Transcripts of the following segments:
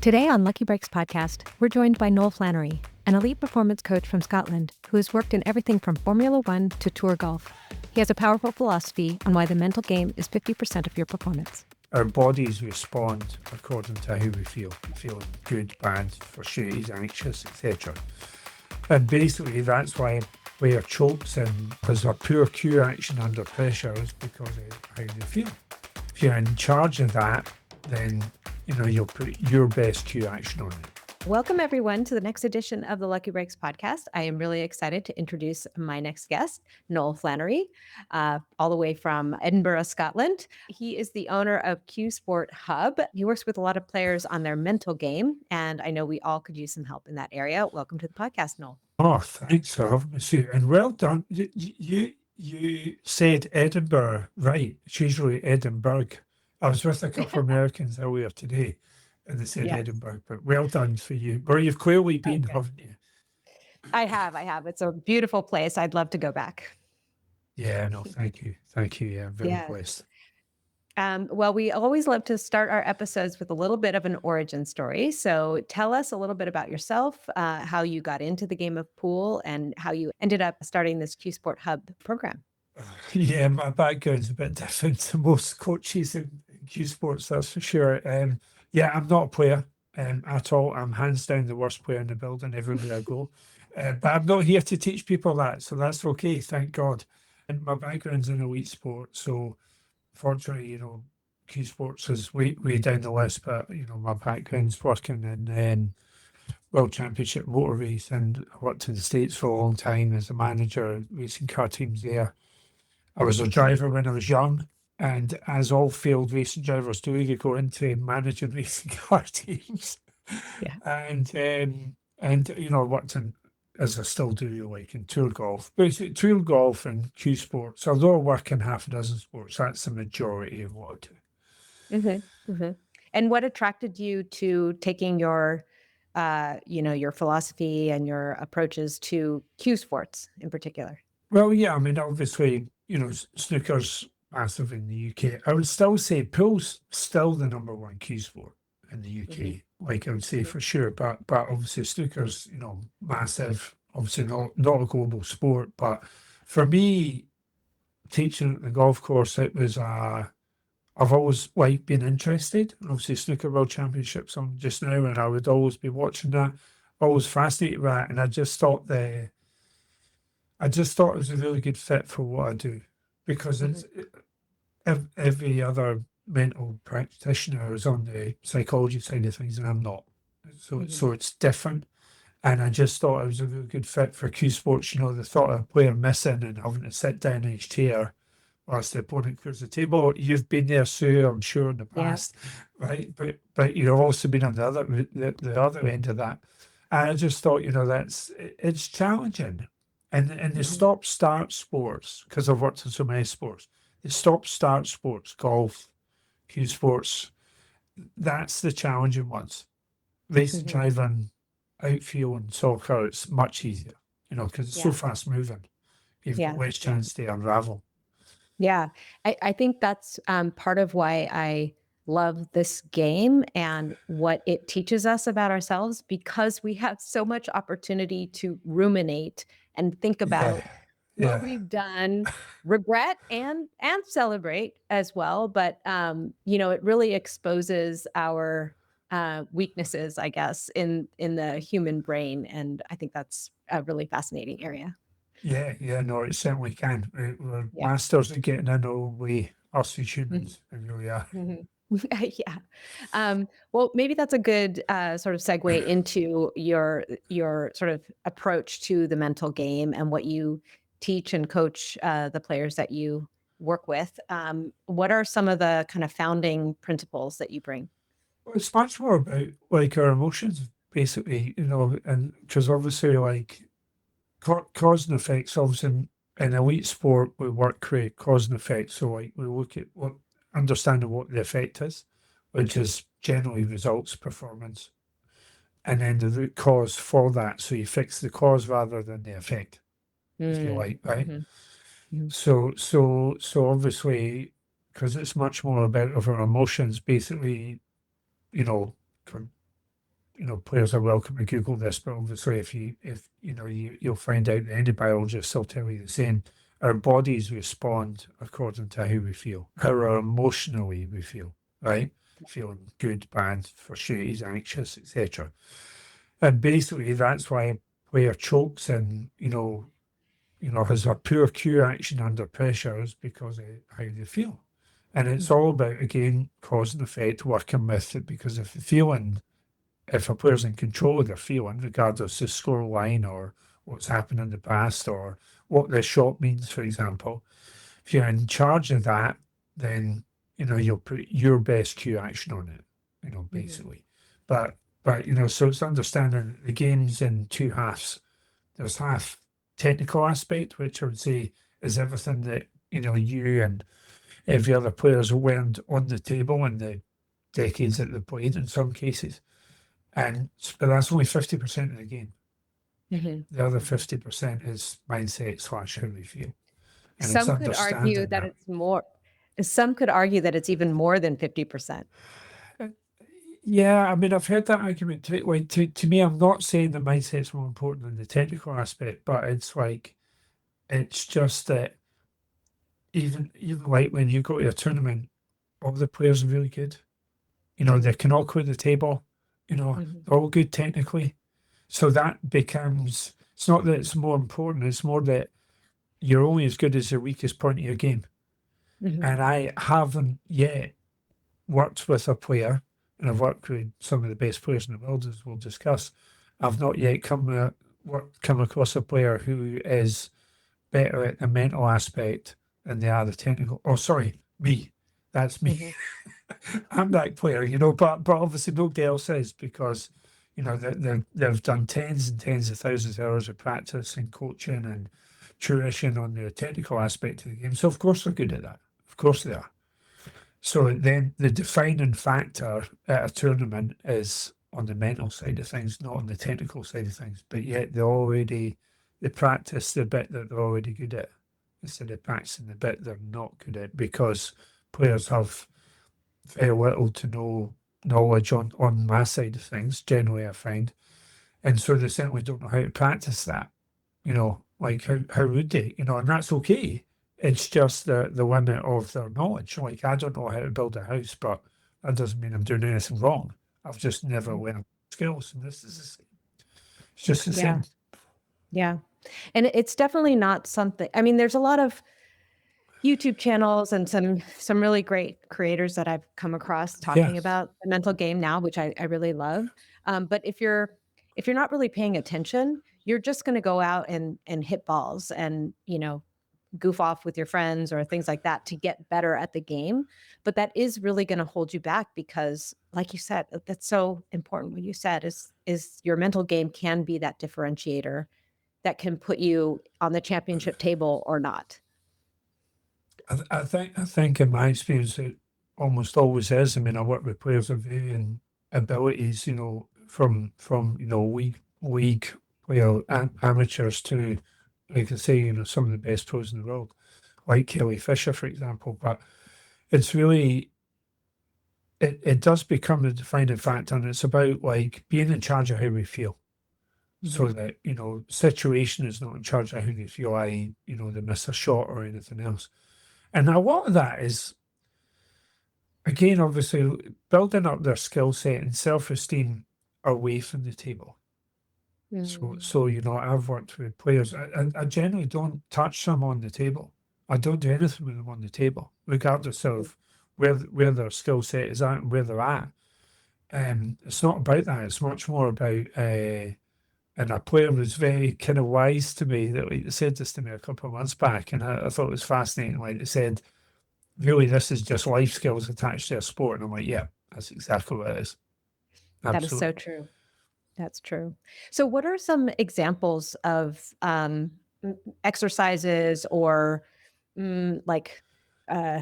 Today on Lucky Breaks podcast, we're joined by Noel Flannery, an elite performance coach from Scotland who has worked in everything from Formula One to tour golf. He has a powerful philosophy on why the mental game is 50% of your performance. Our bodies respond according to how we feel. We feel good, bad, frustrated, anxious, etc. And basically that's why we are chokes and there's a poor cue action under pressure is because of how they feel. If you're in charge of that, then you'll put your best cue action on it. Welcome, everyone, to the next edition of the Lucky Breaks podcast. I am really excited to introduce my next guest, Noel Flannery, all the way from Edinburgh, Scotland. He is the owner of Q Sport Hub. He works with a lot of players on their mental game, and I know we all could use some help in that area. Welcome to the podcast, Noel. Oh, thanks for having me, Sue. And well done. You said Edinburgh, right? It's usually Edinburgh. I was with a couple of Americans earlier today, and they said Edinburgh, but well done for you. Where you've clearly been, haven't you? I have. It's a beautiful place. I'd love to go back. Yeah, no, thank you. Yeah, very blessed. Well, we always love to start our episodes with a little bit of an origin story. So tell us a little bit about yourself, how you got into the game of pool, and how you ended up starting this Q Sport Hub program. Yeah, my background's a bit different to most coaches in Q Sports, that's for sure. I'm not a player at all. I'm hands down the worst player in the building everywhere I go. But I'm not here to teach people that, so that's okay, thank God. And my background's in elite sport, so fortunately, Q Sports is way down the list, but, my background's working in World Championship motor race, and I worked in the States for a long time as a manager, racing car teams there. I was a driver when I was young, and as all failed racing drivers do, you go into managing racing car teams. Yeah. And I worked in, as I still do, like in tour golf. Basically, tour golf and Q Sports, although I work in half a dozen sports, that's the majority of what I do. And what attracted you to taking your philosophy and your approaches to Q Sports in particular? Well, yeah, I mean, obviously, snooker's massive in the UK. I would still say pool's still the number one Q sport in the UK. Like I would say for sure, but obviously snooker's massive. Obviously not a global sport, but for me, teaching at the golf course, it was I've always been interested. Obviously, snooker world championships on just now, and I would always be watching that. Always fascinated by it, and I just thought it was a really good fit for what I do, because every other mental practitioner is on the psychology side of things, and I'm not. So it's different. And I just thought it was a really good fit for Q Sports. The thought of a player missing and having to sit down in his chair whilst the opponent clears the table. You've been there, Sue, I'm sure, in the past, right? But you've also been on the other end of that. And I just thought, it's challenging. And the stop-start sports, because I've worked in so many sports, the stop-start sports, golf, Q Sports, that's the challenging ones. Racing, driving, outfield and soccer, it's much easier, because it's so fast-moving. You've got less chance to unravel. Yeah, I think that's part of why I love this game and what it teaches us about ourselves, because we have so much opportunity to ruminate and think about what we've done, regret and celebrate as well. But it really exposes our weaknesses, I guess, in the human brain, and I think that's a really fascinating area. Yeah, no, it certainly can. We're masters at getting in our way, us as humans. We really are. Well, maybe that's a good sort of segue into your sort of approach to the mental game and what you teach and coach the players that you work with. What are some of the kind of founding principles that you bring? Well, it's much more about our emotions, basically, and because obviously cause and effects. Obviously, in elite sport, we work create cause and effect. So we look at understanding what the effect is, which is generally results, performance, and then the root cause for that. So you fix the cause rather than the effect, if you like, right? So obviously, because it's much more about our emotions, basically, players are welcome to Google this, but obviously if you'll find out that any biologist will tell you the same. Our bodies respond according to how we feel, how emotionally we feel, right? Feeling good, bad, frustrated, anxious, etc. And basically that's why a player chokes and, has a poor cue action under pressure is because of how they feel. And it's all about, again, cause and effect, working with it, because if a player's in control of their feeling, regardless of score line or what's happened in the past or what the shot means, for example, if you're in charge of that, then, you'll put your best cue action on it, Mhm. basically. But, so it's understanding the game's in two halves. There's half technical aspect, which I would say is everything that, you and every other player has learned on the table in the decades that they've played in some cases. But that's only 50% of the game. Mhm. The other Mhm. 50% is mindset / how we feel. And it's Some could argue understanding that that. it's more some could argue that it's even more than 50%. Uh, Yeah, I mean, I've heard that argument too. Like, to me, I'm not saying that mindset's more important than the technical aspect, but it's like, it's just that even like when you go to a tournament, all the players are really good. They Mhm. can all clear the table. Mhm. They're all good technically. So that becomes, it's not that it's more important, it's more that you're only as good as the weakest point of your game. Mhm. And I haven't yet worked with a player, and I've worked with some of the best players in the world, as we'll discuss. I've not yet come across a player who is better at the mental aspect than they are the technical. Oh, sorry, me. That's me. Mhm. I'm that player, but obviously nobody else is because, they've done tens and tens of thousands of hours of practice and coaching and tuition on the technical aspect of the game. So of course they're good at that. Of course they are. So then the defining factor at a tournament is on the mental side of things, not on the technical side of things. But yet they practice the bit that they're already good at instead of practicing the bit they're not good at because players have very little to no knowledge on my side of things, generally I find. And so they certainly don't know how to practice that. Like how would they? And that's okay. It's just the limit of their knowledge. Like I don't know how to build a house, but that doesn't mean I'm doing anything wrong. I've just never Mhm. learned skills, and this is the same. It's just the Yeah. same. Yeah. And it's definitely not something. I mean, there's a lot of YouTube channels and some really great creators that I've come across Yeah, talking about the mental game now, which I really love. But if you're not really paying attention, you're just going to go out and hit balls and goof off with your friends or things like that to get better at the game. But that is really going to hold you back because, like you said, that's so important. What you said is your mental game can be that differentiator that can put you on the championship table or not. I think in my experience it almost always is. I mean, I work with players of varying abilities. From league player amateurs to, like I say, some of the best pros in the world, like Kelly Fisher, for example. But it's really it does become the defining factor, and it's about like being in charge of how we feel. So Mhm. that, situation is not in charge of how they feel, they miss a shot or anything else. And a lot of that is, again, obviously, building up their skill set and self esteem away from the table. So, Mm. so I've worked with players. I generally don't touch them on the table. I don't do anything with them on the table, regardless of where their skill set is at and where they're at. It's not about that. It's much more about, and a player was very kind of wise to me that like, they said this to me a couple of months back, and I thought it was fascinating. Like they said, really, this is just life skills attached to a sport. And I'm like, yeah, that's exactly what it is. That is so Absolutely. true. That's true. So what are some examples of, exercises or, like, uh,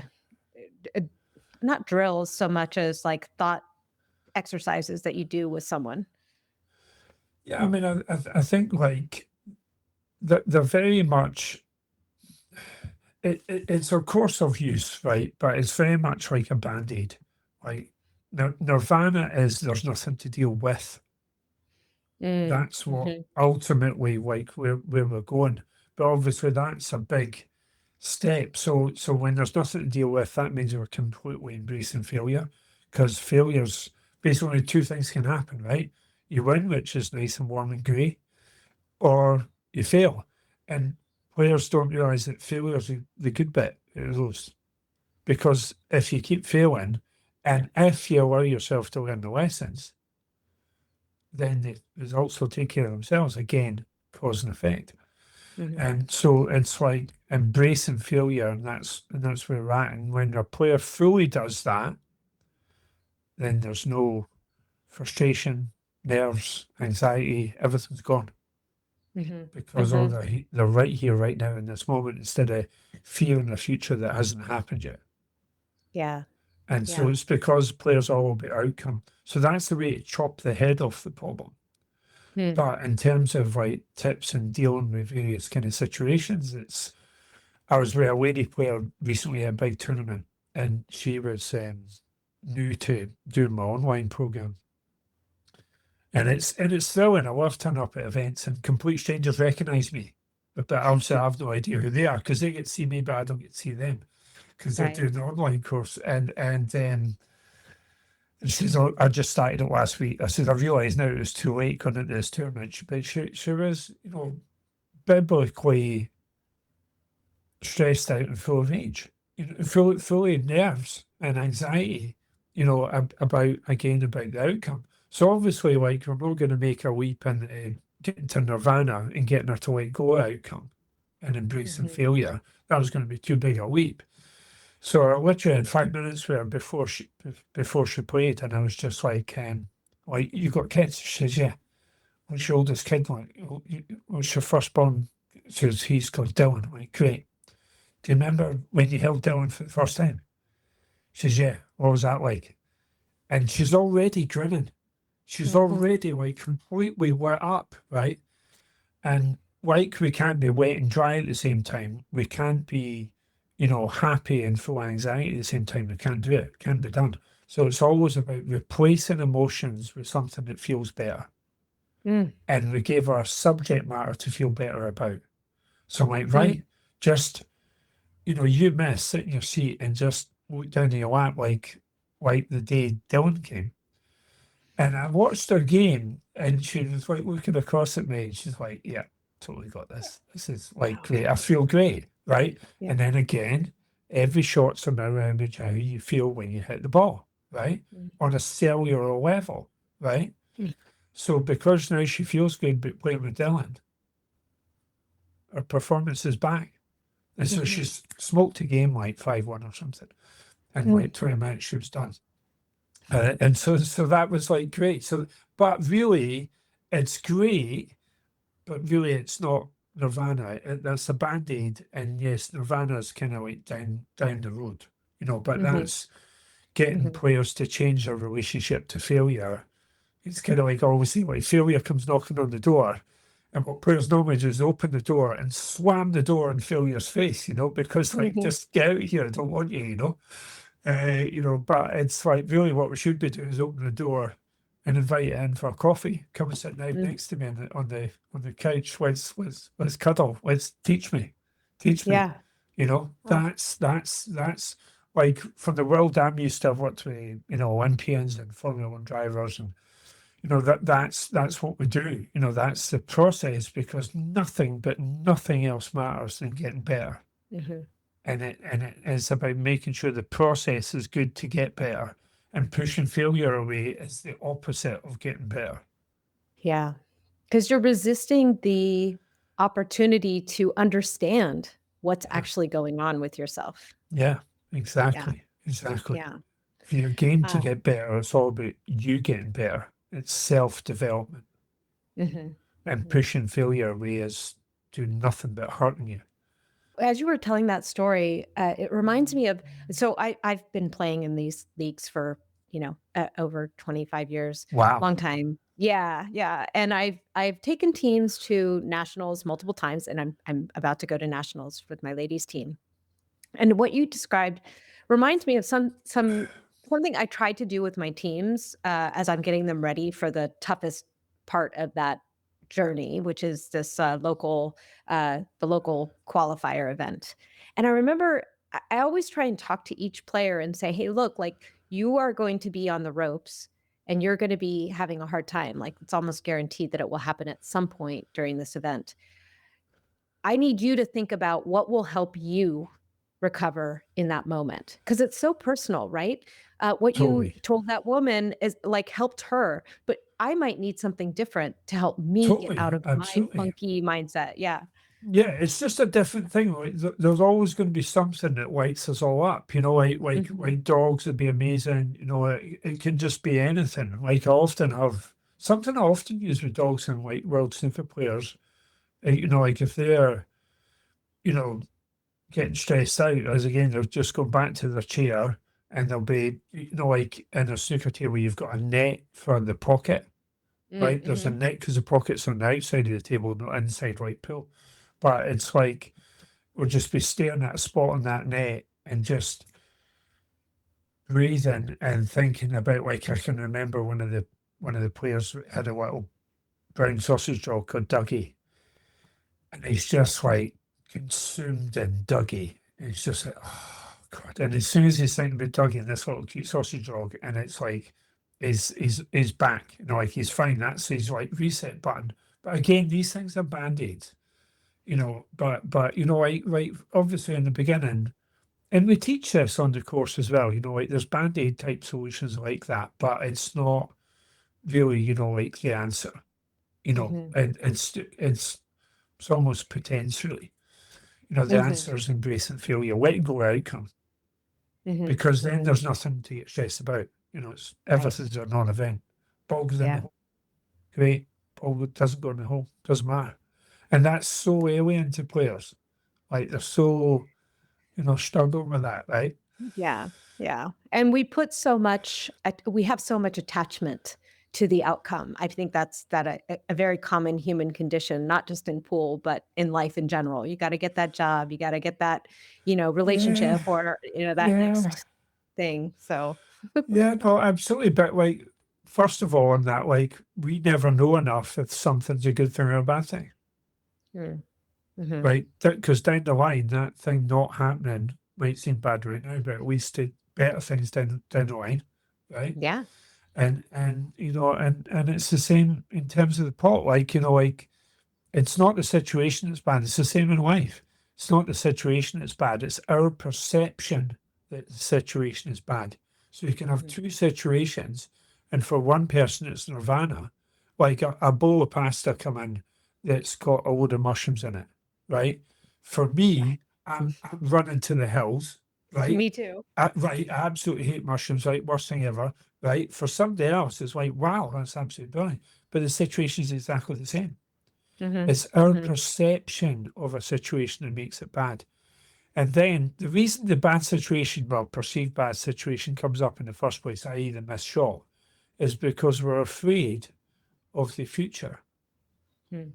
d not drills so much as, like, thought exercises that you do with someone? Yeah, I mean, I think like they're very much it's a course of use, right? But it's very much like a band-aid. Like Nirvana is there's nothing to deal with. Mm. That's what Mhm. ultimately, like, where we're going. But obviously that's a big step. So when there's nothing to deal with, that means we're completely embracing failure. Because failure's basically only two things can happen, right? You win, which is nice and warm and grey, or you fail. And players don't realise that failure is the good bit of those. Because if you keep failing, and if you allow yourself to learn the lessons, then the results will take care of themselves. Again, cause and effect. Mhm. And so it's like embracing failure, and that's where we're at. And when a player fully does that, then there's no frustration, nerves, anxiety, everything's gone. Mhm. Because all Mhm. they're right here, right now in this moment, instead of fearing a future that hasn't happened yet. Yeah. And so Yeah. it's because players are all about outcome. So that's the way to chop the head off the problem. Hmm. But in terms of like tips and dealing with various kind of situations, I was with a lady player recently at a big tournament, and she was new to doing my online program, and it's thrilling. I love turning up at events and complete strangers recognise me, but obviously I have no idea who they are because they get to see me, but I don't get to see them because they're Right. doing the online course. And she says, "Oh, I just started it last week." I said, "I realised now it was too late going into this tournament," but she was, biblically stressed out and full of rage, fully of nerves and anxiety, about the outcome. So obviously, like, we're not going to make her leap into getting to Nirvana and getting her to let go of outcome and embracing Mhm. failure. That was going to be too big a leap. So I literally had 5 minutes with her before she played, and I was just like, you got kids? She says, yeah. What's your oldest kid like? What's your firstborn? She says, he's called Dylan. I'm like, great. Do you remember when you held Dylan for the first time? She says, yeah. What was that like? And she's already grinning. She's Mhm. already like completely lit up, right? And like we can't be wet and dry at the same time. We can't be, happy and full of anxiety at the same time. We can't do it. It can't be done. So it's always about replacing emotions with something that feels better. Mm. And we gave her a subject matter to feel better about. So I'm like, Mm. right, just you miss, sit in your seat and just look down in your lap like the day Dylan came. And I watched her game and she was like looking across at me and she's like, yeah, totally got this. This is like Wow. great. I feel great. Right. Yeah. And then again, every shot's a mirror image of how you feel when you hit the ball. Right. Mm. On a cellular level. Right. Mm. So because now she feels good but playing with Dylan, her performance is back. And so Mhm. she's smoked a game like 5-1 or something. And Mm. like 20 minutes she was done. And so that was like great. So, but really, it's great, but really it's not Nirvana. That's a band-aid. And yes, Nirvana's kind of like down the road, but Mhm. that's getting Mhm. players to change their relationship to failure. It's kind of like always see like failure comes knocking on the door. And what players normally do is open the door and slam the door in failure's face, because like Mhm. just get out of here, I don't want you. But it's like really what we should be doing is open the door and invite it in for a coffee. Come and sit down Mm. next to me on the couch. Let's cuddle. Let's teach me. Yeah. Oh. That's like from the world I'm used to. I've worked with Olympians and Formula One drivers, and that's what we do. That's the process because nothing but nothing else matters than getting better. Mhm. And it is about making sure the process is good to get better, and pushing failure away is the opposite of getting better. Yeah. 'Cause you're resisting the opportunity to understand what's Yeah, actually going on with yourself. yeah, Yeah. exactly. Yeah. If you're game to Uh, get better, it's all about you getting better. It's self-development, mhm. and Mhm. pushing failure away is doing nothing but hurting you. As you were telling that story, it reminds me of I've been playing in these leagues for, over 25 years, Wow. long time. Yeah, yeah, and I've taken teams to nationals multiple times, and I'm about to go to nationals with my ladies team. And what you described reminds me of something I try to do with my teams, as I'm getting them ready for the toughest part of that journey, which is this the local qualifier event. And I remember I always try and talk to each player and say, "Hey, look, like you are going to be on the ropes and you're going to be having a hard time. Like it's almost guaranteed that it will happen at some point during this event. I need you to think about what will help you recover in that moment because it's so personal, right? What you Totally. told that woman is like helped her, but I might need something different to help me get out Totally. of my Absolutely. funky mindset." Yeah. Yeah, it's just a different thing. Like, there's always going to be something that wakes us all up. Mhm. Like dogs would be amazing. It can just be anything. Like I often have something I often use with dogs and like world snooker players. Like if they're you know getting stressed out, as again they'll just go back to their chair and they'll be like in a snooker table you've got a net for the pocket, Mm, right? There's a mhm. net because the pocket's on the outside of the table, not inside right pull. But it's like we'll just be staring at a spot on that net and just breathing and thinking about like I can remember one of the players had a little brown sausage dog called Dougie, and he's just like consumed in Dougie. And it's just like, oh God. And as soon as he's thinking about Dougie and this little cute sausage dog, and it's like he's back, like he's fine. That's his like reset button. But again, these things are band-aids, but like obviously in the beginning. And we teach this on the course as well, like there's band-aid type solutions like that, but it's not really, like the answer, Mhm. and it's almost potentially, the Mhm. answer is embracing failure, letting go of outcome, Mhm. because then Mhm. there's nothing to get stressed about. It's Right. everything's a non-event. Ball goes in the Yeah. hole, great. Ball doesn't go in the hole, doesn't matter. And that's so alien to players. Like they're so, struggle with that, right? Yeah, yeah, and we have so much attachment to the outcome. I think that's a very common human condition, not just in pool, but in life in general. You gotta get that job, you gotta get that, Yeah, relationship or, that yeah. next thing, so Yeah, no, absolutely. But like, first of all, on that, like, we never know enough if something's a good thing or a bad thing, Mm, mhm. right? Because down the line, that thing not happening might seem bad right now, but at least it better things down the line, right? Yeah. And it's the same in terms of the pot. Like, like it's not the situation that's bad. It's the same in life. It's not the situation that's bad. It's our perception that the situation is bad. So you can have Mhm. two situations, and for one person it's Nirvana, like a bowl of pasta come in that's got a load of mushrooms in it, right? For Yeah. me, I'm running to the hills, right? Me too. Right, I absolutely hate mushrooms, right? Worst thing ever, right? For somebody else, it's like, wow, that's absolutely brilliant. But the situation is exactly the same. Mhm. It's our Mhm. perception of a situation that makes it bad. And then the reason the bad situation, well, perceived bad situation comes up in the first place, i.e., the missed shot, is because we're afraid of the future, Mm,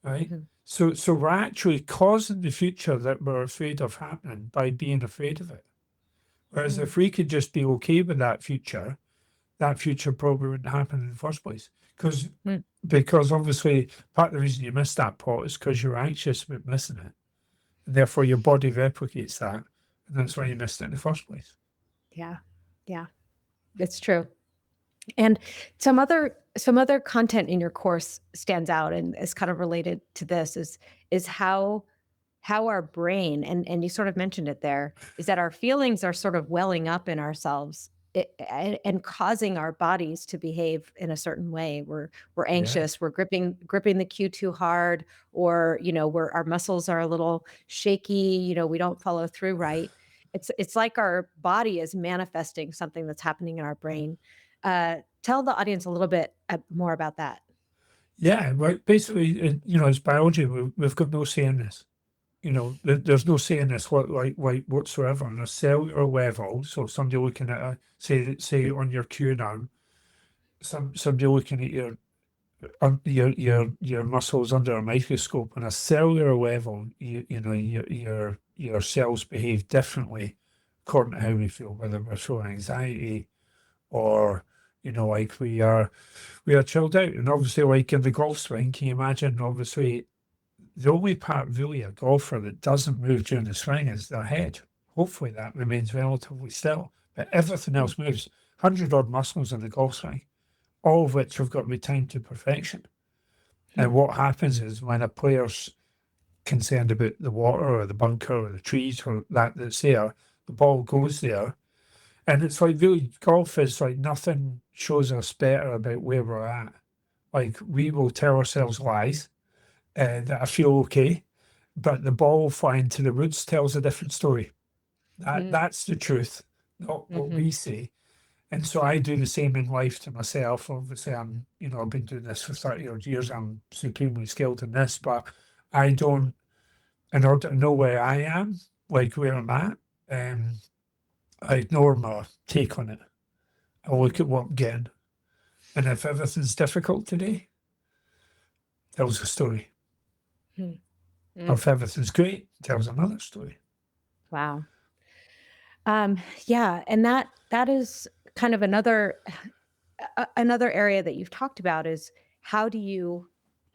right? mhm. So we're actually causing the future that we're afraid of happening by being afraid of it. Whereas Mm, if we could just be okay with that future probably wouldn't happen in the first place. mm. Because obviously part of the reason you missed that pot is because you're anxious about missing it. And therefore your body replicates that. And that's why you missed it in the first place. Yeah. Yeah. It's true. And some other content in your course stands out and is kind of related to this is how our brain and you sort of mentioned it there, is that our feelings are sort of welling up in ourselves and causing our bodies to behave in a certain way. We're Yeah. anxious, we're gripping the cue too hard, or our muscles are a little shaky, we don't follow through right. It's like our body is manifesting something that's happening in our brain. Tell the audience a little bit more about that. Yeah. Well, basically, it's biology. We've got no say in this. There's no say in this like whatsoever on a cellular level. So somebody looking at say on your cue now, somebody looking at your muscles under a microscope on a cellular level, your cells behave differently according to how we feel, whether we're showing anxiety or Like we are chilled out. And obviously, like in the golf swing, can you imagine? Obviously, the only part really a golfer that doesn't move during the swing is their head. Hopefully, that remains relatively still. But everything else moves. 100 odd muscles in the golf swing, all of which have got to be timed to perfection. And what happens is when a player's concerned about the water or the bunker or the trees or that's there, the ball goes there. And it's like really, golf is like nothing shows us better about where we're at. Like we will tell ourselves lies that I feel okay, but the ball flying to the woods tells a different story. That's the truth, not what we say. And so I do the same in life to myself. Obviously, I've been doing this for 30 odd years. I'm supremely skilled in this, but I don't, in order to know where I am, like where I'm at, I ignore my take on it. I look at what I'm getting. And if everything's difficult today, tells a story. Or if everything's great, tells another story. Wow. Yeah, and that is kind of another another area that you've talked about is how do you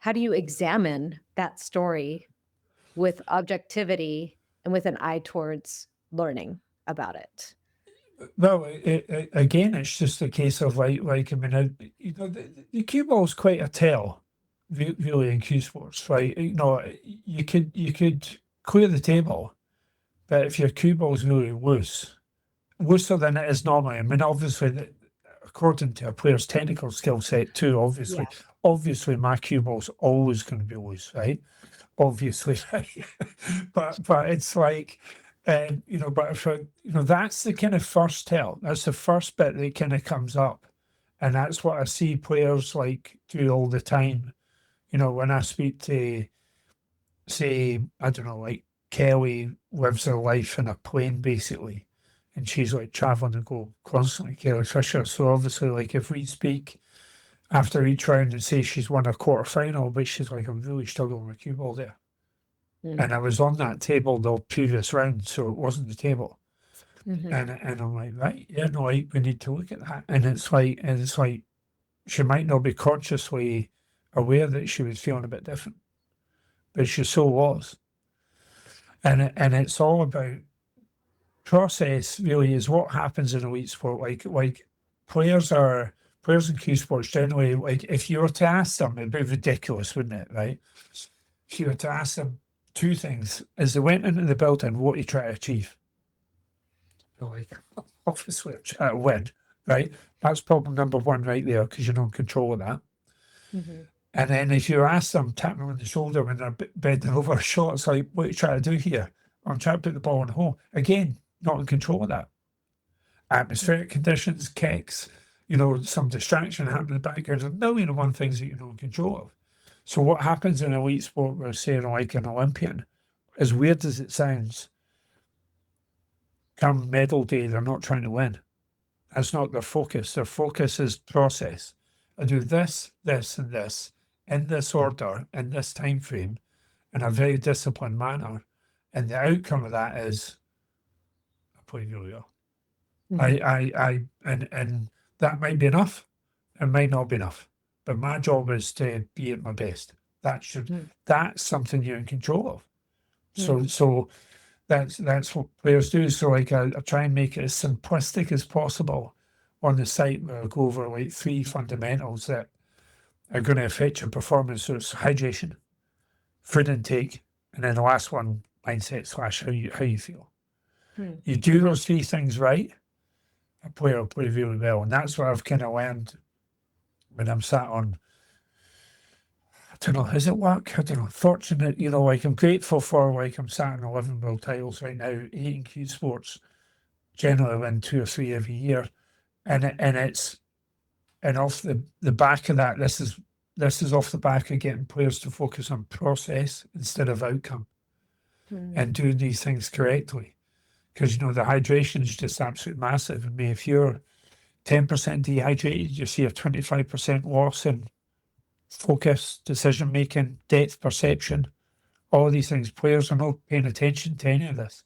examine that story with objectivity and with an eye towards learning about it? Well, again, it's just a case of like I mean, the cue ball is quite a tell, really, in cue sports, right? You could clear the table, but if your cue ball is really loose, looser than it is normally. I mean, obviously, according to a player's technical skill set too, Yeah. obviously, my cue ball's always going to be loose, right? Obviously, right? but it's like. But that's the kind of first tell. That's the first bit that kind of comes up, and that's what I see players like do all the time. When I speak to, say, I don't know, like Kelly lives her life in a plane basically, and she's like traveling and go constantly, Kelly Fisher. So obviously, like if we speak after each round and say she's won a quarter final, but she's like, I'm really struggling with cue ball there. And I was on that table the previous round, so it wasn't the table. And I'm like, right, yeah, no, we need to look at that. And it's like she might not be consciously aware that she was feeling a bit different, but she so was. And it's all about process. Really, is what happens in elite sport. Like players in cue sports generally. Like if you were to ask them, it'd be ridiculous, wouldn't it? Right? If you were to ask them two things as they went into the building, what you try to achieve. Like, obviously, try to win, right? That's problem number one right there because you're not in control of that. And then if you ask them, tap them on the shoulder when they're bending over a shot, it's like, what are you trying to do here? I'm trying to put the ball in the hole. Again, not in control of that. Atmospheric conditions, kicks, some distraction happening in the background. There's a million and one things that you're not in control of. So what happens in elite sport, we're saying like an Olympian, as weird as it sounds, come medal day, they're not trying to win. That's not their focus. Their focus is process. I do this, this, and this in this order, in this time frame, in a very disciplined manner. And the outcome of that is I play really well. And that might be enough. It might not be enough. But my job is to be at my best. That's something you're in control of. So that's what players do. So like I try and make it as simplistic as possible on the site where I go over like 3 fundamentals that are going to affect your performance. So it's hydration, food intake, and then the last one, mindset / how you feel. You do those 3 things right, a player will play really well. And that's what I've kind of learned when I'm sat on, I don't know, is it work? I don't know, fortunate, like I'm grateful for, like I'm sat on 11 world titles right now, 8 in Q Sports, generally win 2 or 3 every year. And off the back of that, this is off the back of getting players to focus on process instead of outcome and doing these things correctly. Because, the hydration is just absolutely massive. I mean, if you're 10% dehydrated, you see a 25% loss in focus, decision making, depth perception, all these things. Players are not paying attention to any of this.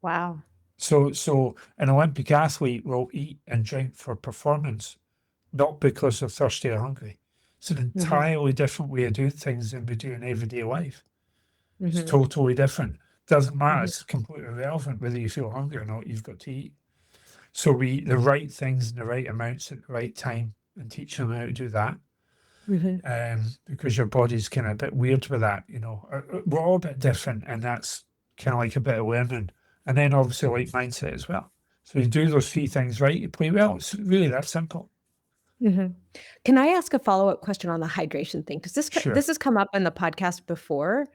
Wow. So an Olympic athlete will eat and drink for performance. not because they're thirsty or hungry. It's an Mhm. entirely different way of doing things than we do in everyday life. It's Mhm. totally different. Doesn't matter. Mhm. It's completely irrelevant whether you feel hungry or not. You've got to eat. So we eat the right things in the right amounts at the right time and teach them how to do that. Mhm. Because your body's kind of a bit weird with that, you know. We're all a bit different, and that's kind of like a bit of learning. And then obviously like mindset as well. So you do those three things right, you play well. It's really that simple. Mhm. Can I ask a follow-up question on the hydration thing? Because Sure. this has come up in the podcast before,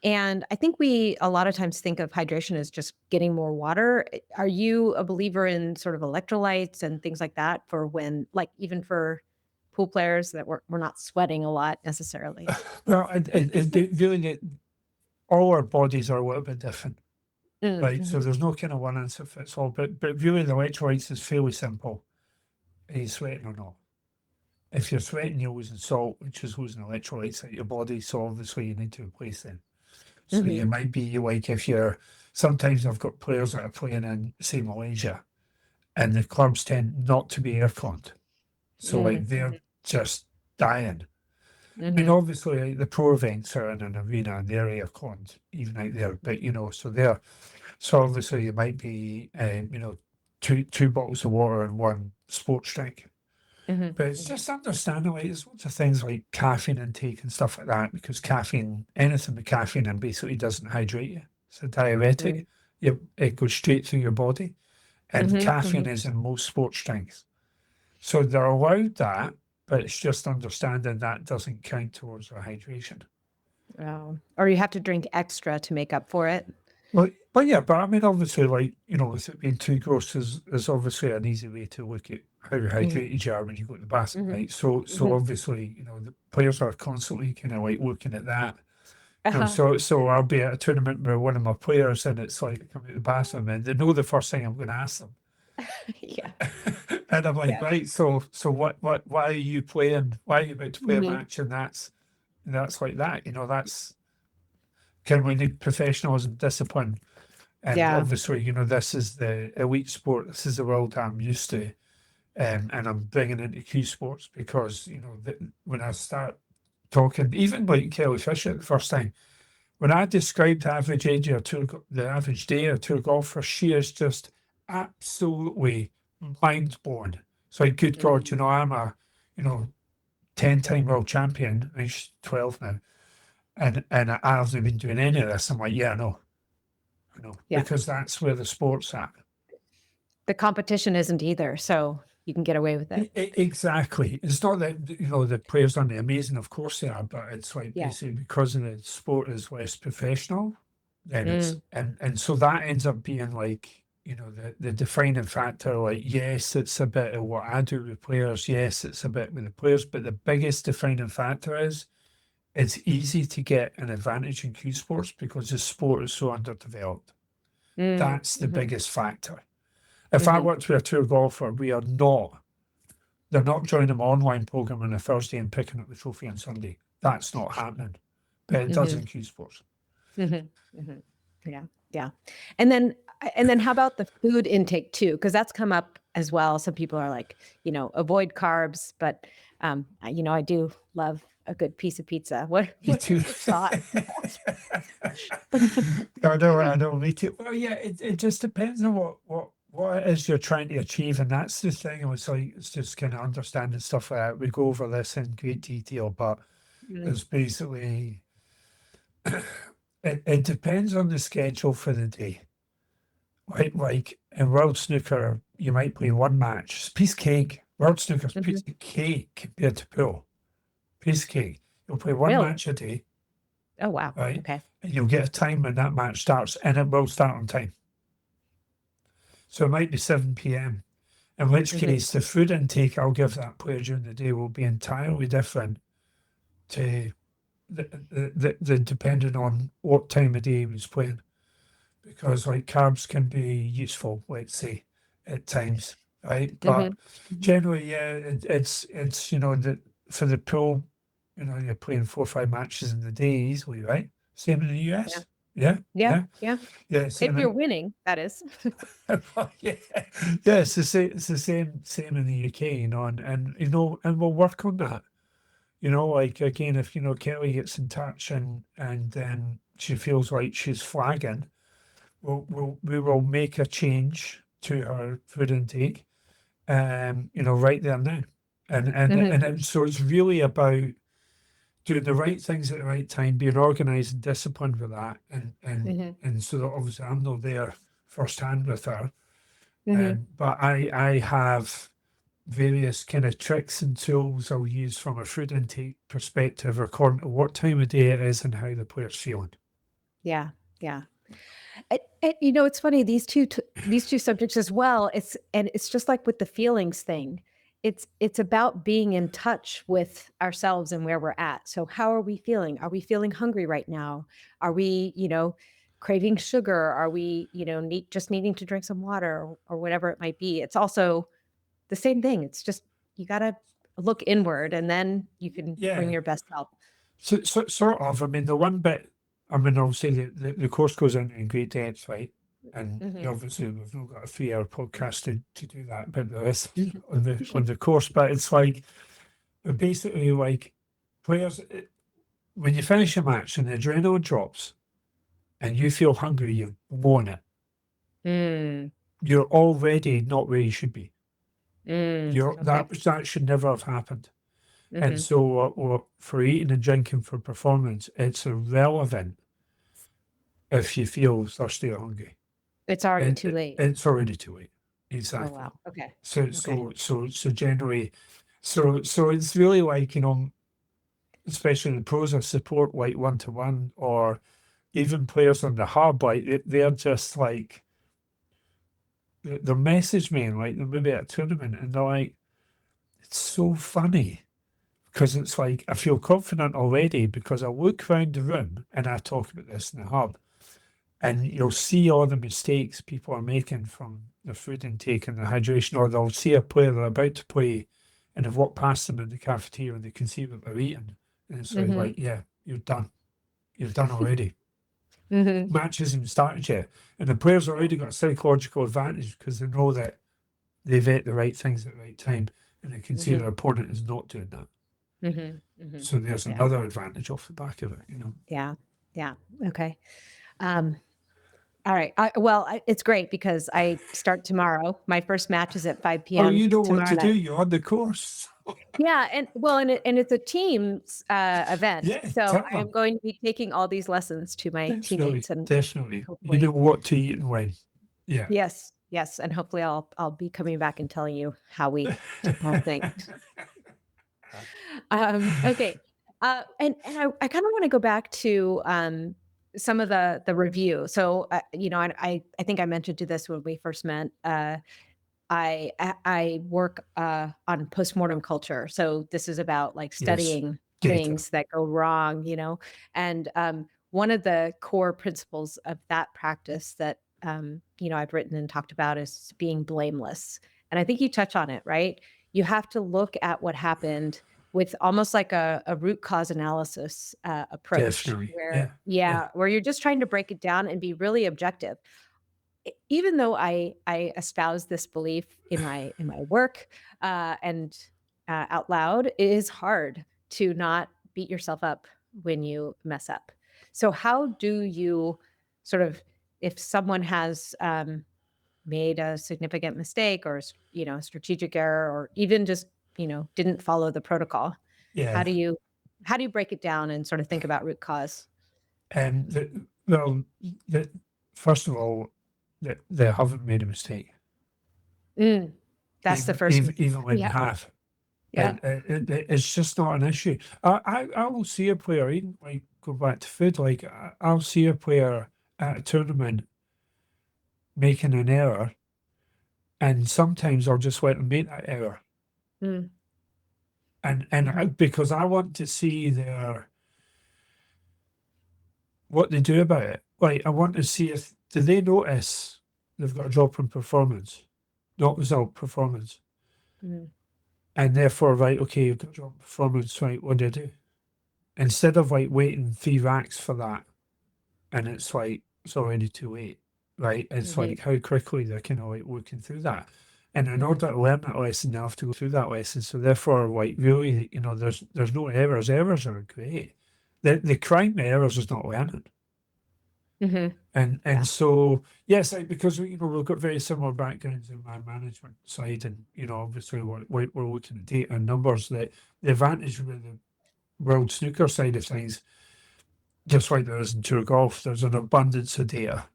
and I think we a lot of times think of hydration as just getting more water. Are you a believer in sort of electrolytes and things like that for when like, even for pool players that we're not sweating a lot necessarily? Well, really, all our bodies are a little bit different, right? So Mhm. there's no kind of one answer fits all, but really the electrolytes is fairly simple. Are you sweating or not? If you're sweating, you're losing salt, which is losing electrolytes out your body. So obviously you need to replace them. So you Mhm. might be like if you're sometimes I've got players that are playing in say Malaysia and the clubs tend not to be airconned. So like Mhm. they're just dying. I mean Mhm. obviously the pro events are in an arena and they're airconned even out there, but you know, so obviously you might be you know, two bottles of water and one sports drink. Mhm. But it's just understanding like there's lots of things like caffeine intake and stuff like that because caffeine, anything with caffeine in basically doesn't hydrate you. It's a diuretic. Mhm. It goes straight through your body, and Mhm. caffeine Mhm. is in most sports drinks. So they're allowed that, but it's just understanding that doesn't count towards our hydration. Oh, or you have to drink extra to make up for it? Well, but yeah, but I mean, obviously, like, you know, with it being too gross is obviously an easy way to look at how Mhm. hydrated you are when you go to the bathroom, Mhm. right? So Mhm. obviously, you know, the players are constantly kind of like looking at that. You know, Uh-huh. so I'll be at a tournament where one of my players and it's like I come out the bathroom and they know the first thing I'm going to ask them. Yeah. And I'm like, Yeah. right, so why are you playing? Why are you about to play a Mhm. match? And that's like that, you know, that's can we need professionalism, discipline. And Yeah. obviously, you know, this is the elite sport. This is the world I'm used to. And I'm bringing into Q sports because, you know, when I start talking, even like Kelly Fisher the first time, when I described the average age of the average day of a tour golfer, she is just absolutely mind blown. So, like, good God, you Mhm. know, I'm a, you know, 10-time world champion. I mean, she's 12 now. And I haven't been doing any of this. I'm like, yeah, I know, Yeah. because that's where the sport's at. The competition isn't either, so you can get away with it. Exactly. It's not that, you know, the players aren't amazing, of course they are, but it's like Yeah. basically because of the sport is less professional, then it's Mm. and so that ends up being like, you know, the defining factor. Like, yes, it's a bit of what I do with players, yes, it's a bit with the players, but the biggest defining factor is it's easy to get an advantage in Q sports because the sport is so underdeveloped. Mm. That's the Mhm. biggest factor. If I Mhm. worked with a tour golfer, they're not joining my online program on a Thursday and picking up the trophy on Sunday. That's not happening. But it does Mhm. in Q Sports. Mhm. Mhm. Yeah. Yeah. And then how about the food intake too? Because that's come up as well. Some people are like, avoid carbs, but, I do love a good piece of pizza. What Me what are too. your thoughts? I know, me too. Well, yeah, it just depends on what it is you're trying to achieve. And that's the thing. It's just kind of understanding stuff like that. We go over this in great detail, but Mm. it's basically, it depends on the schedule for the day. Like in World Snooker, you might play one match. It's piece of cake. World Snooker's Mhm. piece of cake compared to pool. Piece of cake. You'll play one Really? match a day, Oh, wow. right? Okay. And you'll get a time when that match starts, and it will start on time. So it might be 7 p.m. In which Mhm. case, the food intake I'll give that player during the day will be entirely different to the depending on what time of day he was playing. Because like carbs can be useful, let's say, at times, right? But Mhm. Mhm. generally, yeah, it's you know that for the pool, you know, you're playing 4 or 5 matches in the day easily, right? Same in the Yeah. US. Yeah, Yeah, yeah, yeah. yes, If and you're winning, that is. well, yeah, yeah, it's the same. It's the same in the UK, you know, and and we'll work on that. You know, like again, if Kelly gets in touch and then she feels like she's flagging, we will make a change to her food intake, right there and now, Mhm, so it's really about doing the right things at the right time, being organised and disciplined with that, mhm, and so that obviously I'm not there firsthand with her, mhm. but I have various kind of tricks and tools I'll use from a food intake perspective according to what time of day it is and how the player's feeling. Yeah, yeah. It's funny, these 2 subjects as well, it's just like with the feelings thing. It's about being in touch with ourselves and where we're at. So how are we feeling? Are we feeling hungry right now? Are we, craving sugar? Are we, just needing to drink some water or whatever it might be? It's also the same thing. It's just you gotta look inward and then you can bring Yeah. your best self. So sort of. I mean, the one bit, I mean, obviously the course goes into in great depth, right? And Mhm. obviously we've not got a 3 hour podcast to do that, but there is on the course. But it's like basically like players when you finish a match and the adrenaline drops and you feel hungry, you've blown it. Mm, You're already not where you should be. okay. That should never have happened. And Mhm. so, for eating and drinking for performance, it's irrelevant if you feel thirsty or hungry. It's already And too late. it's already too late. Oh, Exactly. wow. Okay. So, Okay. generally, so it's really like, especially the pros of support, like one to one, or even players on the hub, like they're just like, they're message me, like they're maybe at a tournament, and they're like, it's so funny because it's like I feel confident already because I look around the room and I talk about this in the hub, and you'll see all the mistakes people are making from the food intake and the hydration, or they'll see a player they're about to play and have walked past them in the cafeteria and they can see what they're eating. And it's Mhm. like, yeah, you're done. You're done already. Mhm. Match hasn't started yet. And the players already got a psychological advantage because they know that they've ate the right things at the right time and they can see Mhm. their opponent is not doing that. Mhm. Mhm. So there's Yeah. another advantage off the back of it. Yeah. Yeah. Okay. Um, all right. It's great because I start tomorrow. My first match is at 5 Oh, PM you know what tomorrow to do. night. You're on the course. Yeah, and it's a team's, event. Yeah, So tell I am them. going to be taking all these lessons to my Definitely, teammates and definitely. You know hopefully what to eat and when. Yeah. yes, yes, and hopefully I'll be coming back and telling you how we did both things. Okay. I kind of want to go back to some of the review. So I think I mentioned to this when we first met. I work on postmortem culture. So this is about like Yes. studying Data. things that go wrong, and one of the core principles of that practice that I've written and talked about is being blameless. And I think you touch on it, right? You have to look at what happened with almost like a root cause analysis approach, Definitely. where Yeah. Yeah. yeah, where you're just trying to break it down and be really objective even though I espouse this belief in my work and out loud, it is hard to not beat yourself up when you mess up. So how do you sort of if someone has made a significant mistake or strategic error or even just didn't follow the protocol, how Yeah. do you break it down and sort of think about root cause? And well, the, first of all, that they haven't made a mistake, Mm, that's the first one. even when they Yeah, have. yeah. It's just not an issue. I will see a player, even like go back to food, like I'll see a player at a tournament making an error, and sometimes I'll just let them make that error. Mm, And mhm. because I want to see what they do about it. Like I want to see if do they notice they've got a drop in performance, not result performance, Mhm. and therefore right, okay, you've got a drop in performance, right? What do you do? Instead of like waiting 3 racks for that, and it's like it's already too late, right? It's Mhm, like how quickly they're kind of like working through that. And in mhm, order to learn that lesson, they have to go through that lesson. So therefore, like really, there's no errors. Errors are great. The crime with errors is not learning. mhm. And Yeah. so yes, because we've got very similar backgrounds in my management side, and obviously we're looking at data and numbers. That the advantage with the world snooker side of things, just like there is in tour golf, there's an abundance of data,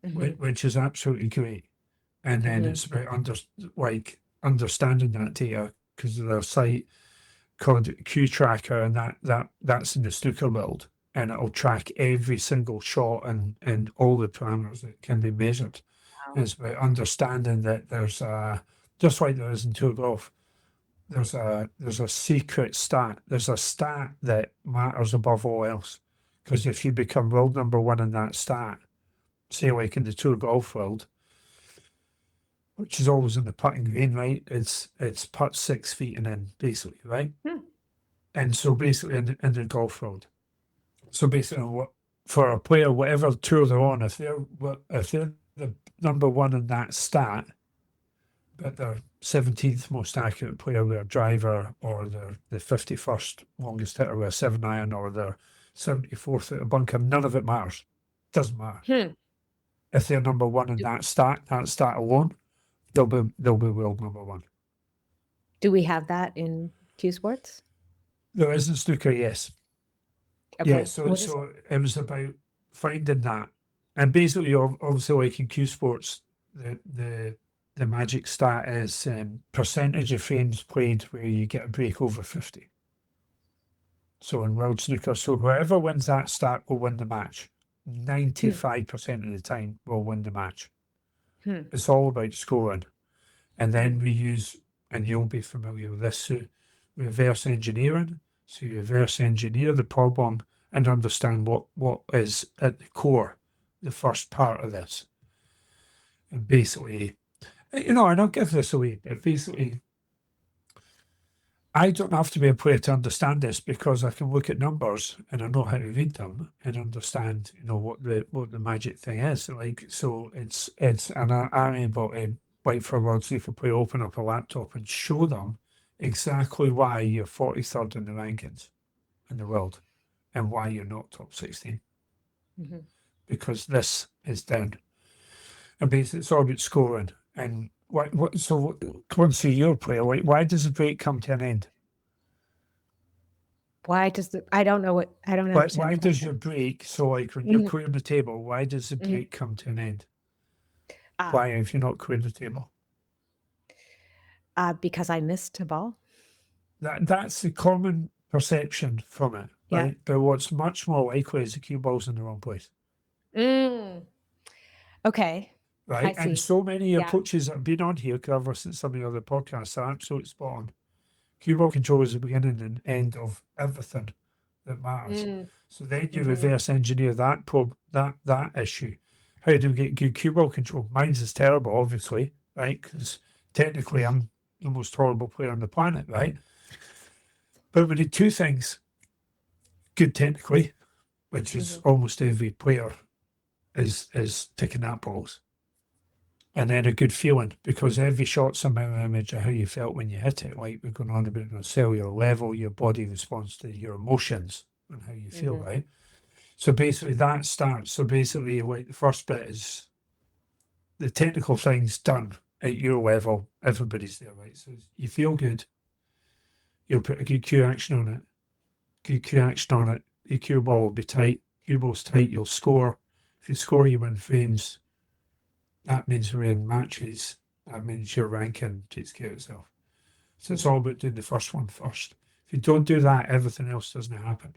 Mhm, which is absolutely great. And then mhm. it's about understanding that data, because there's a site called Q Tracker, and that's in the snooker world, and it'll track every single shot and all the parameters that can be measured. Wow. And it's about understanding that there's a just like there is in tour golf. There's a secret stat. There's a stat that matters above all else. Because if you become world number one in that stat, say like in the tour golf world, which is always in the putting green, right? It's putt 6 feet and in, basically, right? Hmm. And so basically in the golf world. So basically, what for a player, whatever tour they're on, if they're the number one in that stat, but they're 17th most accurate player with a driver, or they're the 51st longest hitter with a 7-iron, or they're 74th at a bunker, none of it matters. Doesn't matter. Hmm. If they're number one in Do that stat alone, they'll be world number one. do we have that in Q Sports? There isn't snooker, yes. Yeah, Okay. so What is so it was about finding that. And basically, obviously, like in Q Sports, the magic stat is percentage of frames played where you get a break over 50. So in World Snooker, so whoever wins that stat will win the match. it? 95% of the time will win the match. Hmm, hmm. It's all about scoring. And then we use, and you'll be familiar with this, so reverse engineering. So you reverse engineer the problem and understand what is at the core, the first part of this. And basically, and I'll give this away, but basically, I don't have to be a player to understand this, because I can look at numbers and I know how to read them and understand, what the magic thing is. Like, so it's and I'm able to wait for a world sleeper player, open up a laptop and show them exactly why you're 43rd in the rankings in the world and why you're not top 16, Mhm. because this is down. And basically, it's all about scoring. And once a year player, why does the break come to an end? Why does I don't know I don't understand Why the does question. your break, so like when you're Mhm, clearing the table, why does the mhm. break come to an end? Ah, Why, if you're not clearing the table? because I missed a ball. That's the common perception from it, Yeah. right? But what's much more likely is the cue ball's in the wrong place, Mm, okay. I right? And see. so many Yeah. approaches that have been on here, because I've listened to some of the other podcasts, are absolutely spot on. Cue ball control is the beginning and end of everything that matters. Mm, So then you mhm, reverse engineer that issue. How do we get good cue ball control? Mine's is terrible, obviously, right? Because technically I'm the most horrible player on the planet, right? But we need two things: good technically, which is mhm, almost every player is ticking that balls, and then a good feeling, because every shot's a mirror image of how you felt when you hit it. Like we're going on about on a cellular level, your body responds to your emotions and how you feel, mhm, right? So basically that starts. So basically, like the first bit is the technical things done at your level. Everybody's there, right? So you feel good. You'll put a good cue action on it. Good cue action on it. Your cue ball will be tight. Cue ball's tight. You'll score. If you score, you win frames. That means we're in matches. That means your ranking takes care of itself. So it's mhm, all about doing the first one first. If you don't do that, everything else doesn't happen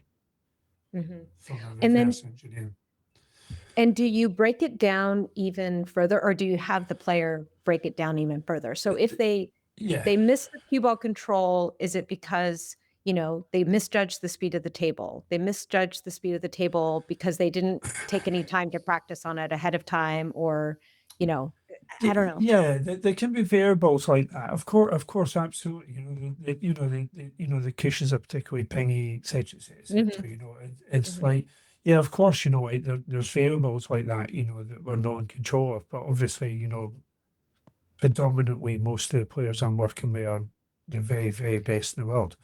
mhm. from a And then reverse engineering. do you break it down even further, or do you have the player break it down even further? So if Yeah. they miss the cue ball control, is it because, they misjudged the speed of the table? They misjudged the speed of the table because they didn't take any time to practice on it ahead of time, or, you know, I don't know. Yeah, there can be variables like that. Of course, absolutely. The cushions are particularly pingy, etc., etc., Mhm, etc. It's mhm, like Yeah, of course, like, there's variables like that, that we're not in control of. But obviously, predominantly most of the players I'm working with are the very, very best in the world.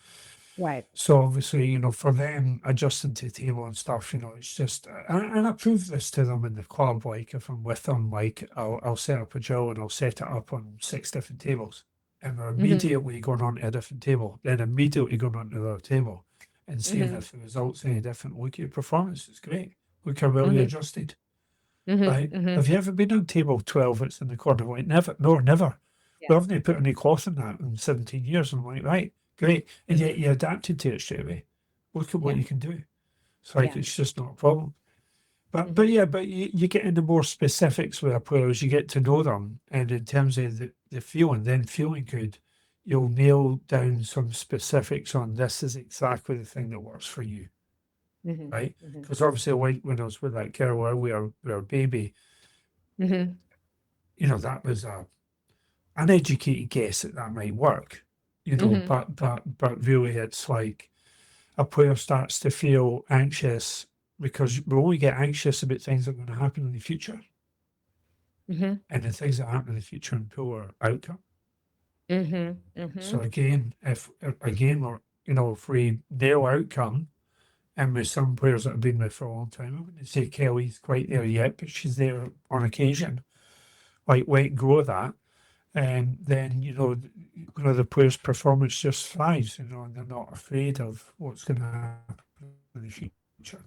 Right. So obviously, for them adjusting to the table and stuff, it's just, and I prove this to them in the club. Like if I'm with them, like I'll set up a drill and I'll set it up on 6 different tables, and we're Hmm. immediately going on to a different table, then immediately going on to the other table, and seeing Hmm. if the results any different. Look at your performance; it's great. Look how well you Hmm. adjusted. Hmm. Right? Hmm. Have you ever been on table 12? It's in the corner. Like never, no, never. Yeah. We haven't put any cloth in that in 17 years. I'm like, right, great. And Hmm. yet you adapted to it straight away. Look at what Yeah. you can do. It's like Yeah. it's just not a problem. But Hmm. but yeah, but you get into more specifics with a player as you get to know them, and in terms of the feeling, then feeling good, you'll nail down some specifics on this is exactly the thing that works for you, Hmm. right? Hmm. Because obviously when I was with that girl earlier, with our baby, Hmm. that was an educated guess that might work, Hmm. but really it's like a player starts to feel anxious because we only get anxious about things that are going to happen in the future, Hmm. and the things that happen in the future and poor outcome. Hmm. Hmm. So again, if we nail outcome, and with some players that have been with for a long time, I wouldn't say Kelly's quite there yet, but she's there on occasion. Like let go of that, and then the player's performance just thrives, and they're not afraid of what's going to happen in the future.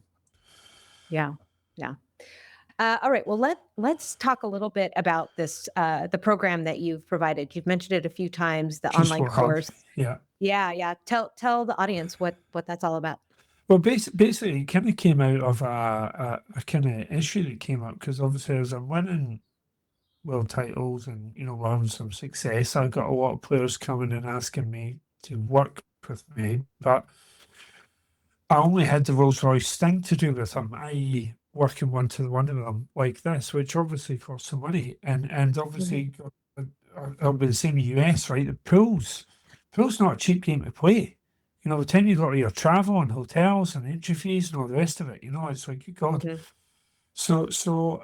Yeah. Yeah. All right. Well, let's talk a little bit about this the program that you've provided. You've mentioned it a few times, the Choose online for hug, course. yeah. Yeah, yeah. Tell the audience what that's all about. Well, basically, it kind of came out of a kind of issue that came up because obviously as I'm winning world titles and we're having some success, I got a lot of players coming and asking me to work with me, but I only had the Rolls Royce thing to do with them, i.e., working one to one of them like this, which obviously costs some money, and Hmm. obviously it'll be the same in the US, right? The pool's not a cheap game to play. The time you got your travel and hotels and entry fees and all the rest of it, it's like, good God. Hmm. So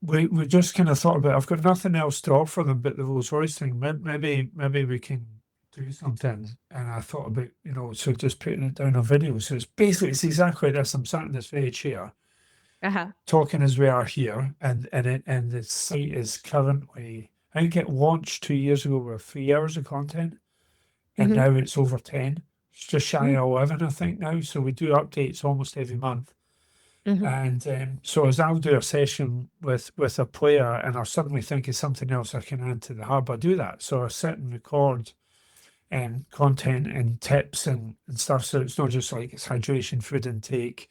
we just kind of thought about, I've got nothing else to offer them but the Rolls Royce thing. Maybe we can do something. And I thought about, so just putting it down on video. So it's exactly this. I'm sat in this very chair Uh-huh. talking as we are here, and the site is currently, I think it launched 2 years ago with 3 hours of content, and Hmm. now it's over 10. It's just shy of 11, I think now. So we do updates almost every month. Hmm. And so as I'll do a session with a player and I suddenly think of something else I can add to the hub, I do that. So I sit and record content and tips and stuff. So it's not just like it's hydration, food intake,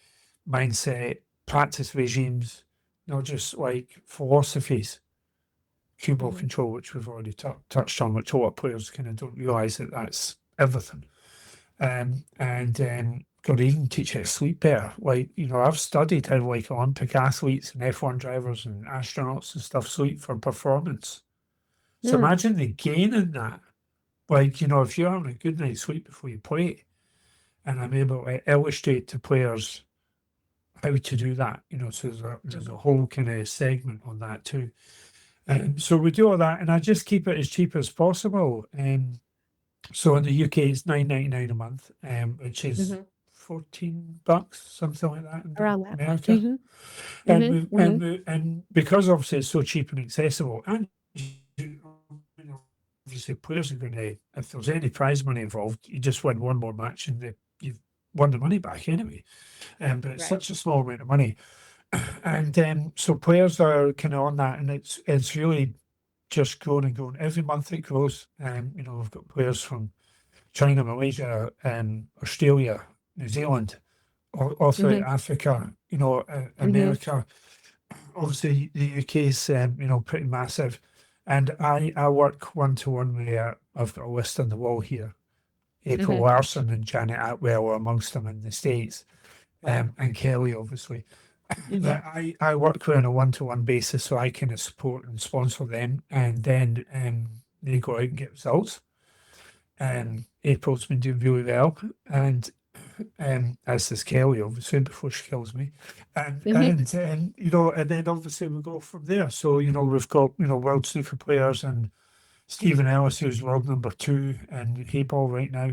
mindset, practice regimes, not just like philosophies, cue ball Hmm. control, which we've already touched on, which a lot of players kind of don't realize that that's everything. And God, even teach how to sleep better. Like, I've studied how like Olympic athletes and F1 drivers and astronauts and stuff sleep for performance. So Hmm. imagine the gain in that. Like, if you're having a good night's sleep before you play, and I'm able to illustrate to players how to do that, so there's a whole kind of segment on that too. So we do all that, and I just keep it as cheap as possible. So in the UK, it's £9.99 a month, which is Hmm. $14, something like that in Around that. America. Hmm. And Hmm. we, Hmm. and we, and because obviously it's so cheap and accessible, and obviously players are going to, if there's any prize money involved, you just win one more match and you've won the money back anyway. But it's Right. such a small amount of money, and so players are kind of on that, and it's really just growing and growing. Every month it grows. We've got players from China, Malaysia, Australia, New Zealand, all throughout Hmm. Africa, Hmm. America. Obviously, the UK is, pretty massive. And I work one to one with, I've got a list on the wall here. April Hmm. Larson and Janet Atwell are amongst them in the States, and Kelly, obviously. Hmm. That I work with on a one to one basis, so I kind of support and sponsor them, and then they go out and get results. April's been doing really well, and as is Kelly, obviously, before she kills me. Mhm. You know, and then obviously we go from there. So, you know, we've got, you know, world snooker players and Stephen Ellis, who's world number 2 in Hayball right now.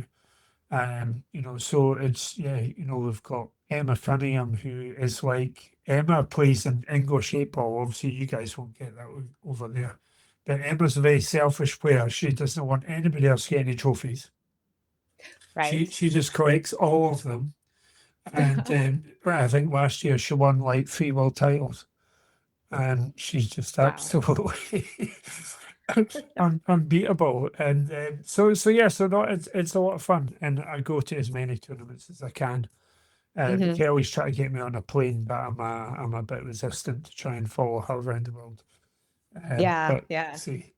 You know, so it's, yeah, you know, we've got Emma Cunningham, who is like, Emma plays in English 8-ball. Obviously, you guys won't get that over there. But Emma's a very selfish player. She doesn't want anybody else getting any trophies. Right. She just collects all of them. And well, I think last year she won like 3 world titles. And she's just Wow. absolutely unbeatable. And so yeah, so no, it's a lot of fun. And I go to as many tournaments as I can. Mhm. Kelly's trying to get me on a plane, but I'm a bit resistant to try and follow her around the world. Yeah, But yeah. see,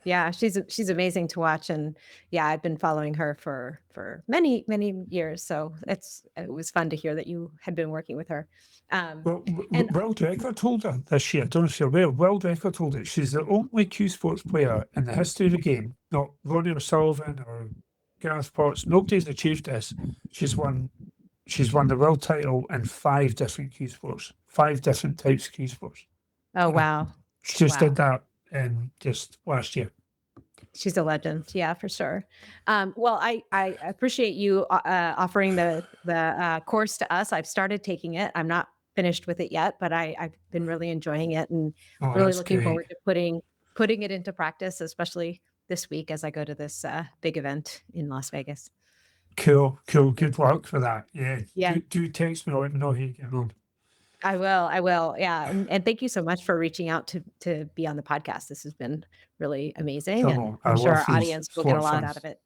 Yeah, she's amazing to watch, and yeah, I've been following her for many, many years, so it was fun to hear that you had been working with her. Um, well, and world record holder this year. I don't know if you're aware. World record holder. She's the only Q Sports player in the history of the game. Not Ronnie O'Sullivan or Gareth Potts. Nobody's achieved this. She's won. She's won the world title in 5 different Q Sports. 5 different types of Q Sports. oh, Uh, wow. she just did Wow. that in just last year. She's a legend. Yeah, for sure. Well, I appreciate you offering the course to us. I've started taking it. I'm not finished with it yet, but I've been really enjoying it and Oh, really that's looking great. forward to putting it into practice, especially this week as I go to this big event in Las Vegas. Cool, cool. Good luck for that. Yeah. Yeah, Do text me or let me know how you get on. I will. I will. Yeah, and thank you so much for reaching out to be on the podcast. This has been really amazing, and So I I'm sure love our these. audience It's will a lot get a of lot fun. out of it.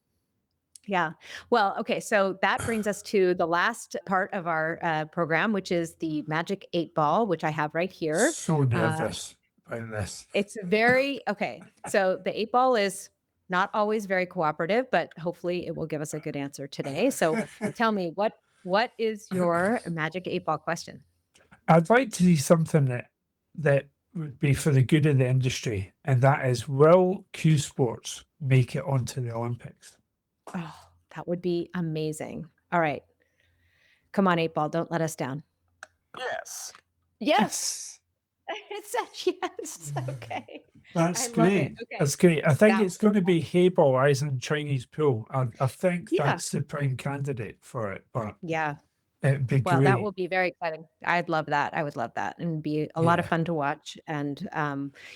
Yeah. Well, okay. So that brings us to the last part of our program, which is the Magic 8 Ball, which I have right here. So Uh, nervous about this. it's very, okay. So the 8 ball is not always very cooperative, but hopefully it will give us a good answer today. So tell me, what is your Magic 8 Ball question? I'd like to see something that would be for the good of the industry, and that is, will Q Sports make it onto the Olympics? Oh, that would be amazing. All right. Come on, 8 Ball. Don't let us down. Yes. Yes. Yes. It said yes. Okay. I That's love it. great. Okay. That's great. I think That it's going to be Hayball as in Chinese pool. I think Yeah. that's the prime candidate for it, but Yeah. it'd be Well, that great. will be very exciting. I'd love that. I would love that and be a lot of Yeah. fun to watch. And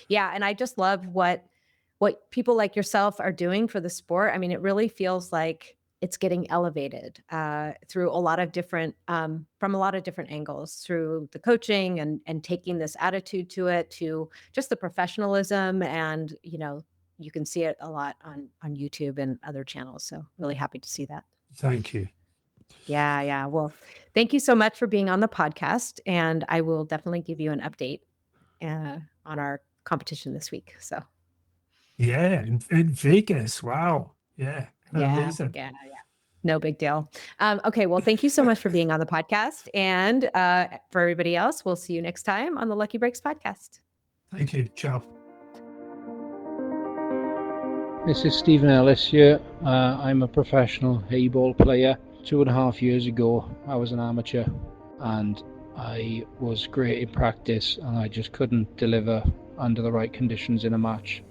yeah, and I just love what people like yourself are doing for the sport. I mean, it really feels like it's getting elevated through a lot of different from a lot of different angles, through the coaching and taking this attitude to it, to just the professionalism, and you can see it a lot on YouTube and other channels. So really happy to see that. Thank you. Yeah, yeah. Well, thank you so much for being on the podcast, and I will definitely give you an update on our competition this week. So, Yeah, in Vegas. Wow. Yeah. yeah, Amazing. yeah, yeah. No big deal. Okay, well, thank you so much for being on the podcast, and for everybody else, we'll see you next time on the Lucky Breaks podcast. Thank you. Ciao. This is Stephen Ellis here. I'm a professional hayball player. 2.5 years ago, I was an amateur and I was great in practice and I just couldn't deliver under the right conditions in a match.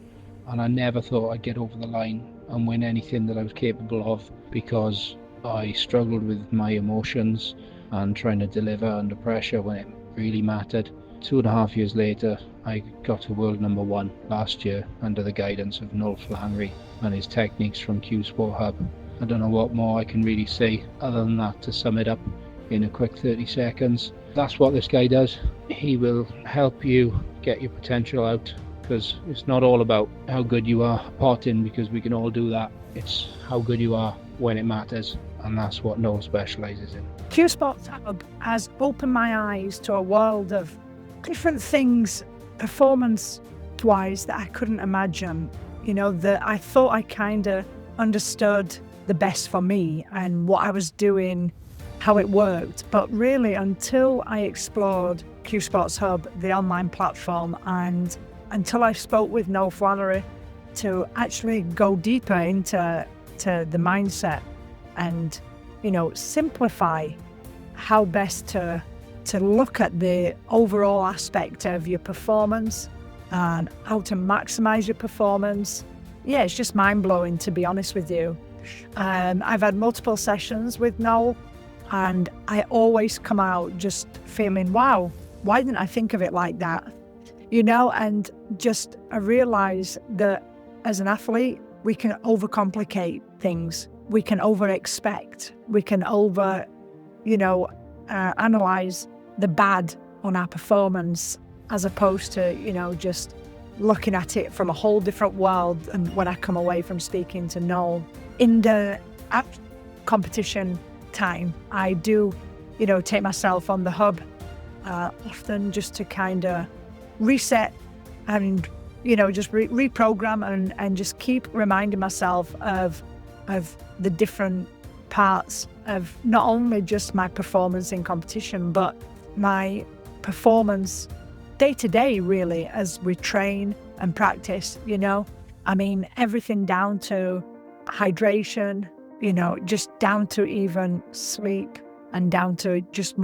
And I never thought I'd get over the line and win anything that I was capable of because I struggled with my emotions and trying to deliver under pressure when it really mattered. 2.5 years later, I got to world number 1 last year under the guidance of Noel Flannery and his techniques from Q Sport Hub. I don't know what more I can really say other than that to sum it up in a quick 30 seconds. That's what this guy does. He will help you get your potential out, because it's not all about how good you are potting, because we can all do that. It's how good you are when it matters, and that's what Noel specialises in. Q Sports Hub has opened my eyes to a world of different things, performance-wise, that I couldn't imagine. That I thought I kind of understood the best for me and what I was doing, how it worked. But really, until I explored Q Sports Hub, the online platform, and until I spoke with Noel Flannery to actually go deeper into the mindset and simplify how best to look at the overall aspect of your performance and how to maximize your performance. Yeah, it's just mind-blowing, to be honest with you. I've had multiple sessions with Noel, and I always come out just feeling, wow, why didn't I think of it like that? And just I realize that as an athlete, we can overcomplicate things. We can over-expect. We can analyze the bad on our performance, as opposed to, just looking at it from a whole different world. And when I come away from speaking to Noel, at competition time, I do, take myself on the hub often just to kind of reset and, just reprogram and just keep reminding myself of the different parts of not only just my performance in competition, but my performance day to day, really, as we train and practice, everything down to hydration, just down to even sleep, and down to just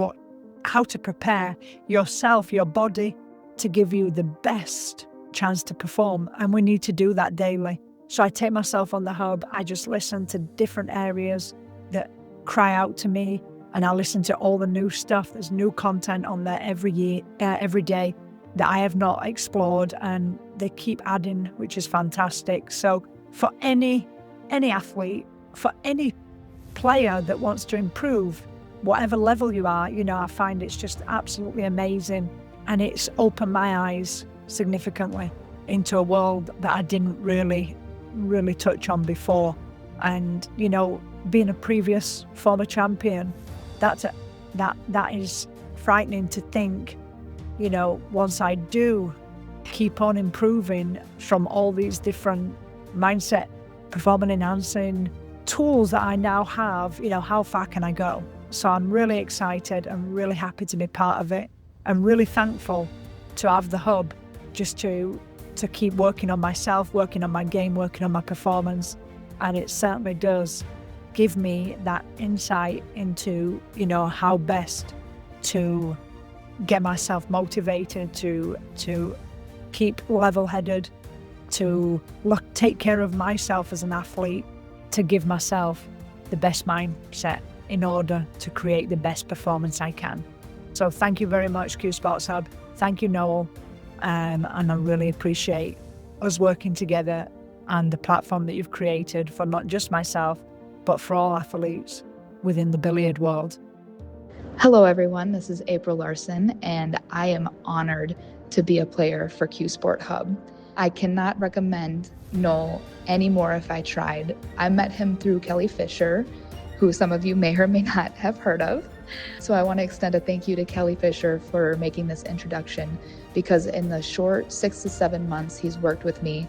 how to prepare yourself, your body, to give you the best chance to perform. And we need to do that daily. So I take myself on the hub. I just listen to different areas that cry out to me, and I listen to all the new stuff. There's new content on there every day that I have not explored, and they keep adding, which is fantastic. So for any athlete, for any player that wants to improve, whatever level you are, I find it's just absolutely amazing. And it's opened my eyes significantly into a world that I didn't really touch on before. And, being a previous former champion, that is frightening to think, once I do keep on improving from all these different mindset, performance enhancing tools that I now have, how far can I go? So I'm really excited. I'm really happy to be part of it. I'm really thankful to have the hub just to keep working on myself, working on my game, working on my performance. And it certainly does give me that insight into, how best to get myself motivated, to keep level-headed, to take care of myself as an athlete, to give myself the best mindset in order to create the best performance I can. So thank you very much, Q Sports Hub. Thank you, Noel. And I really appreciate us working together and the platform that you've created for not just myself, but for all athletes within the billiard world. Hello, everyone. This is April Larson, and I am honored to be a player for Q Sport Hub. I cannot recommend Noel anymore if I tried. I met him through Kelly Fisher, who some of you may or may not have heard of. So I want to extend a thank you to Kelly Fisher for making this introduction, because in the short 6 to 7 months he's worked with me,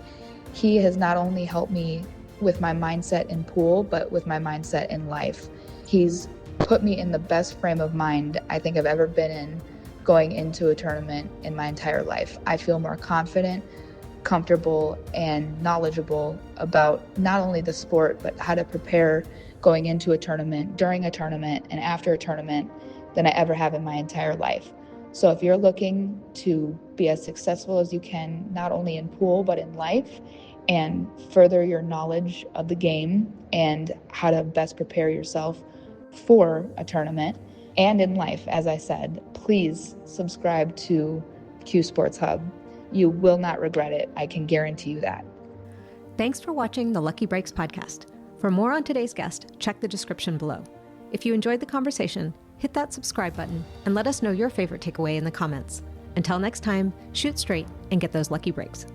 he has not only helped me with my mindset in pool, but with my mindset in life. He's put me in the best frame of mind I think I've ever been in going into a tournament in my entire life. I feel more confident, comfortable, and knowledgeable about not only the sport, but how to prepare going into a tournament, during a tournament, and after a tournament than I ever have in my entire life. So if you're looking to be as successful as you can, not only in pool, but in life, and further your knowledge of the game and how to best prepare yourself for a tournament and in life, as I said, please subscribe to Q Sports Hub. You will not regret it. I can guarantee you that. Thanks for watching the Lucky Breaks podcast. For more on today's guest, check the description below. If you enjoyed the conversation, hit that subscribe button and let us know your favorite takeaway in the comments. Until next time, shoot straight and get those lucky breaks.